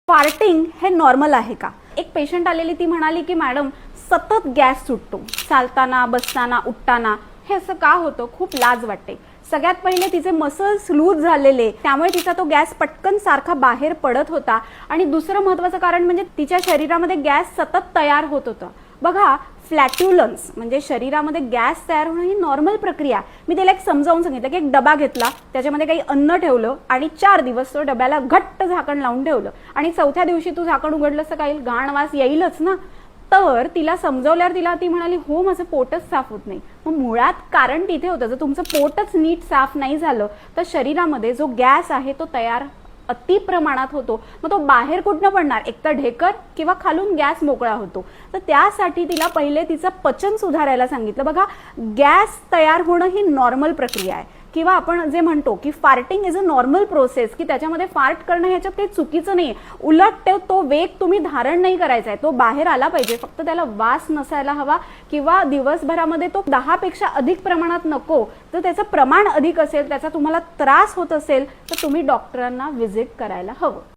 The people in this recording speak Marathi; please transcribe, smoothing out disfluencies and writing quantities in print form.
फार्टिंग हे नॉर्मल आहे का? एक पेशंट आलेली, ती म्हणाली की मॅडम सतत गॅस सुटतो, चालताना, बसताना, उठताना. हे असं का होतं? खूप लाज वाटते. सगळ्यात पहिले तिचे मसल्स लूज झालेले, त्यामुळे तिचा तो गॅस पटकन सारखा बाहेर पडत होता. आणि दुसरं महत्त्वाचं कारण म्हणजे तिच्या शरीरामध्ये गॅस सतत तयार होत होता. बघा, फ्लॅट्युलन्स म्हणजे शरीरामध्ये गॅस तयार होणं ही नॉर्मल प्रक्रिया. मी त्याला एक समजावून सांगितलं की एक डबा घेतला, त्याच्यामध्ये काही अन्न ठेवलं आणि 4 दिवस तो डब्याला घट्ट झाकण लावून ठेवलं आणि 4थ्या दिवशी तू झाकण उघडलं तर काही घाण वास येईलच ना. तर तिला समजावल्यावर ती म्हणाली, हो माझं पोटच साफ होत नाही. मग मुळात कारण तिथे होतं, जर तुमचं पोटच नीट साफ नाही झालं तर शरीरामध्ये जो गॅस आहे तो तयार अति प्रमाणात होतो. मग तो बाहेर कुठनं पडणार? एकतर ढेकर किंवा खालून गॅस मोकळा होतो. तर त्यासाठी तिला पहिले तिचं पचन सुधारायला सांगितलं. बघा, गॅस तयार होणं ही नॉर्मल प्रक्रिया आहे. किंवा आपण जे म्हणतो की farting is a normal process, की त्याच्यामध्ये फार्ट करणं ह्याच्यात काही चुकीचं नाही. उलट तो वेग तुम्ही धारण नाही करायचा आहे, तो बाहेर आला पाहिजे. फक्त त्याला वास नसायला हवा किंवा दिवसभरामध्ये तो 10 पेक्षा अधिक प्रमाणात नको. तर त्याचं प्रमाण अधिक असेल, त्याचा तुम्हाला त्रास होत असेल तर तुम्ही डॉक्टरांना व्हिजिट करायला हवं.